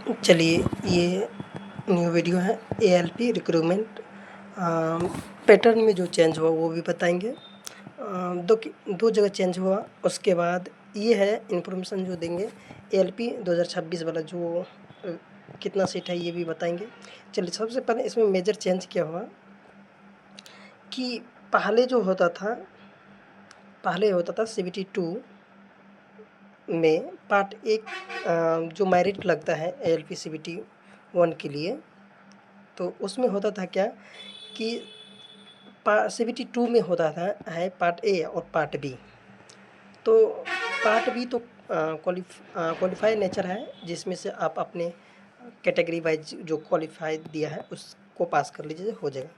चलिए, ये new video है एएलपी रिक्रूटमेंट पैटर्न में जो चेंज हुआ वो भी बताएंगे। दो जगह चेंज हुआ, उसके बाद ये है इन्फॉर्मेशन जो देंगे एएलपी 2026 वाला जो कितना सीट है ये भी बताएंगे। चलिए, सबसे पहले इसमें मेजर चेंज क्या हुआ कि पहले होता था सीबीटी 2 में पार्ट एक जो मेरिट लगता है एएलपी सीबीटी 1 के लिए, तो उसमें होता था क्या कि सीबीटी 2 में होता था है पार्ट ए और पार्ट बी। तो पार्ट बी तो क्वालिफाई नेचर है, जिसमें से आप अपने कैटेगरी वाइज जो क्वालिफाई दिया है उसको पास कर लीजिए, हो जाएगा।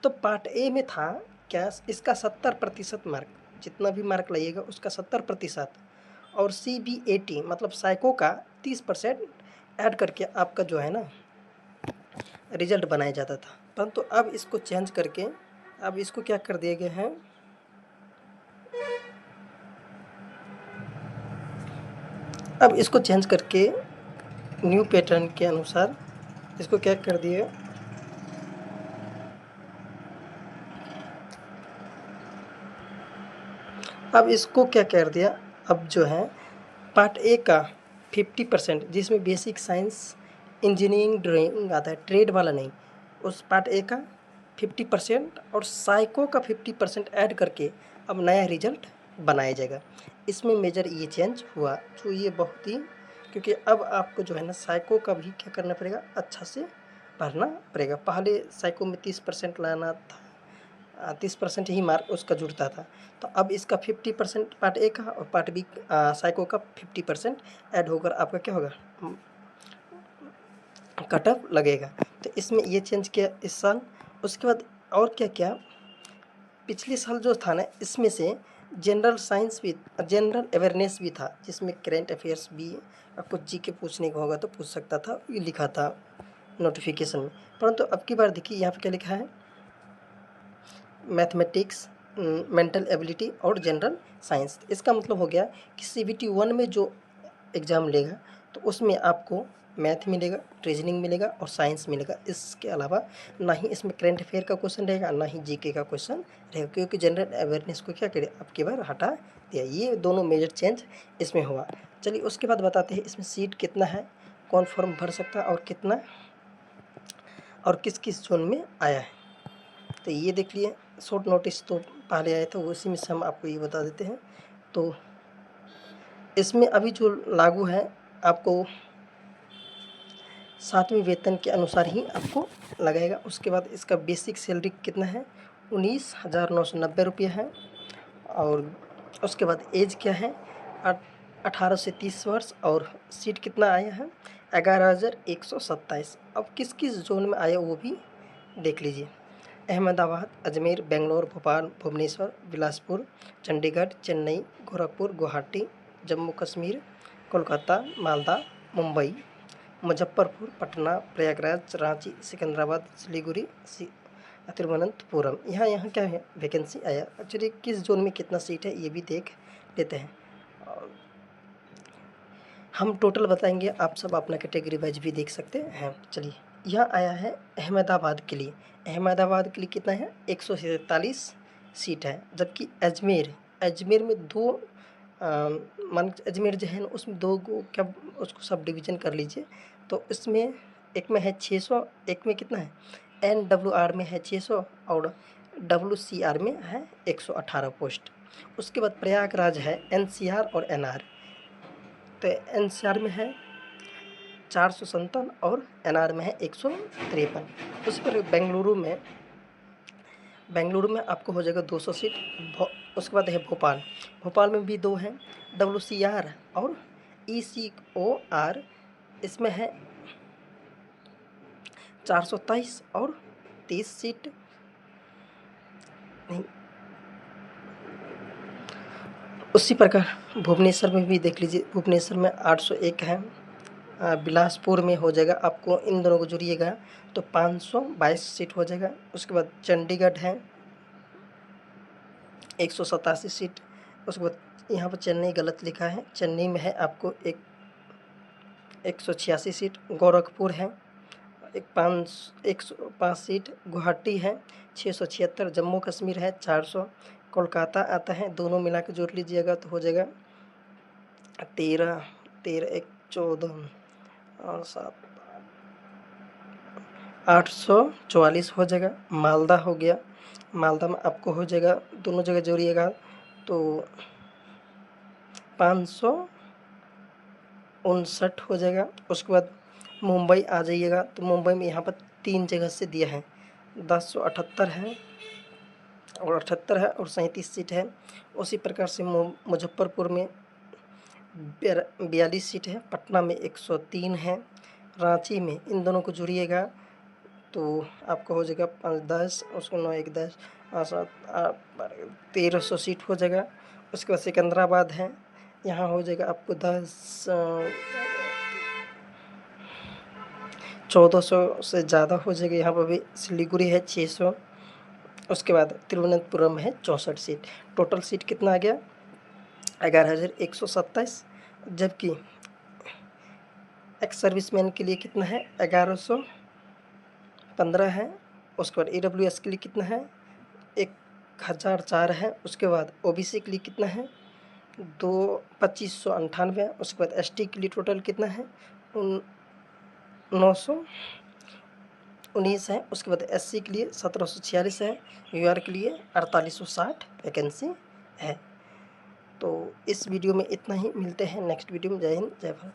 तो पार्ट ए में था क्या, इसका 70% मार्क, जितना भी मार्क लाइएगा उसका 70%, और CBAT मतलब साइको का 30% ऐड करके आपका जो है ना रिजल्ट बनाया जाता था। परंतु अब इसको चेंज करके अब इसको क्या कर दिए गए हैं, अब इसको चेंज करके न्यू पैटर्न के अनुसार इसको क्या कर दिए, अब इसको क्या कर दिया, अब जो है पार्ट ए का 50%, जिसमें बेसिक साइंस इंजीनियरिंग ड्राइंग आता है, ट्रेड वाला नहीं, उस पार्ट ए का 50% और साइको का 50% ऐड करके अब नया रिजल्ट बनाया जाएगा। इसमें मेजर ये चेंज हुआ, जो ये बहुत ही, क्योंकि अब आपको जो है ना साइको का भी क्या करना पड़ेगा, अच्छा से पढ़ना पड़ेगा। पहले साइको में 30% लाना था, 30% ही मार्क उसका जुड़ता था। तो अब इसका 50% पार्ट ए का और पार्ट बी साइको का 50% ऐड होकर आपका क्या होगा, कट ऑफ लगेगा। तो इसमें ये चेंज किया इस साल। उसके बाद और क्या क्या, पिछले साल जो था ना, इसमें से जनरल साइंस भी, जनरल अवेयरनेस भी था, जिसमें करेंट अफेयर्स भी आपको जीके पूछने को होगा तो पूछ सकता था, ये लिखा था नोटिफिकेशन में। परंतु अब की बार देखिए यहाँ पे क्या लिखा है, मैथमेटिक्स, मेंटल एबिलिटी और जनरल साइंस। इसका मतलब हो गया कि CBT 1 में जो एग्ज़ाम लेगा तो उसमें आपको मैथ मिलेगा, रीजनिंग मिलेगा और साइंस मिलेगा। इसके अलावा ना ही इसमें करेंट अफेयर का क्वेश्चन रहेगा, ना ही जीके का क्वेश्चन रहेगा, क्योंकि जनरल अवेयरनेस को क्या करे अब की बार हटा दिया। ये दोनों मेजर चेंज इसमें हुआ। चलिए, उसके बाद बताते हैं इसमें सीट कितना है, कौन फॉर्म भर सकता है और कितना, और किस किस जोन में आया है। तो ये देख लिए, शॉर्ट नोटिस तो पहले आए थे, उसी में से हम आपको ये बता देते हैं। तो इसमें अभी जो लागू है, आपको 7वें वेतन के अनुसार ही आपको लगाएगा। उसके बाद इसका बेसिक सैलरी कितना है, 19,990 रुपये है। और उसके बाद एज क्या है, 18 से 30 वर्ष, और सीट कितना आया है, 11,127। अब किस किस जोन में आया वो भी देख लीजिए। अहमदाबाद, अजमेर, बेंगलोर, भोपाल, भुवनेश्वर, बिलासपुर, चंडीगढ़, चेन्नई, गोरखपुर, गुवाहाटी, जम्मू कश्मीर, कोलकाता, मालदा, मुंबई, मुजफ्फरपुर, पटना, प्रयागराज, रांची, सिकंदराबाद, सिलीगुड़ी, तिरुवनंतपुरम। यहाँ यहाँ क्या है, वैकेंसी आया। एक्चुअली किस जोन में कितना सीट है ये भी देख लेते हैं। हम टोटल बताएंगे, आप सब अपना कैटेगरी वाइज भी देख सकते हैं। चलिए, यह आया है अहमदाबाद के लिए। अहमदाबाद के लिए कितना है, 147 सीट है। जबकि अजमेर में दो मान अजमेर जो है ना, उसमें दो क्या, उसको सब डिवीज़न कर लीजिए। तो इसमें एक में है 600, एक में कितना है, NWR में है 600 और WCR में है 118 पोस्ट। उसके बाद प्रयागराज है, NCR और NR। तो NCR में है 457 और NR में है 153। उसी पर बेंगलुरु में आपको हो जाएगा 200 सीट। उसके बाद है भोपाल में भी दो हैं, WCR और ECOR। इसमें है 423 और 30 सीट नहीं। उसी प्रकार भुवनेश्वर में भी देख लीजिए, भुवनेश्वर में 801 है। बिलासपुर में हो जाएगा, आपको इन दोनों को जुड़िएगा तो 522 सीट हो जाएगा। उसके बाद चंडीगढ़ है 187 सीट। उसके बाद यहाँ पर चेन्नई गलत लिखा है, चेन्नई में है आपको 186 सीट गोरखपुर है। 105 सीट गुवाहाटी है। 676 जम्मू कश्मीर है। 400 कोलकाता आता है। दोनों मिला के जोड़ लीजिएगा तो हो जाएगा 13 13 1 14 और 7 844 हो जाएगा। मालदा हो गया। मालदा में आपको हो जाएगा, दोनों जगह जोड़िएगा तो 559 हो जाएगा। उसके बाद मुंबई आ जाइएगा तो मुंबई में यहाँ पर 3 जगह से दिया है, 1078 है और 78 है और 37 सीट है। उसी प्रकार से मुजफ्फरपुर में 42 सीट है। पटना में 103 है। रांची में इन दोनों को जोड़िएगा तो आपको हो जाएगा 5 10, उसको 9 1 10 7 8 1300 सीट हो जाएगा। उसके बाद सिकंदराबाद है, यहाँ हो जाएगा आपको 1400 से ज़्यादा हो जाएगा। यहाँ पर भी सिलीगुड़ी है 600। उसके बाद तिरुवनंतपुरम है 64 सीट। टोटल सीट कितना आ गया 11,127। जबकि एक्स सर्विसमैन के लिए कितना है 1115 है। उसके बाद AWS के लिए कितना है 1004 है। उसके बाद OBC के लिए कितना है 2598 है। उसके बाद ST के लिए टोटल कितना है 919 है। उसके बाद SC के लिए 1746 है। UR के लिए 4860 वैकेंसी है। तो इस वीडियो में इतना ही, मिलते हैं नेक्स्ट वीडियो में। जय हिंद जय भारत।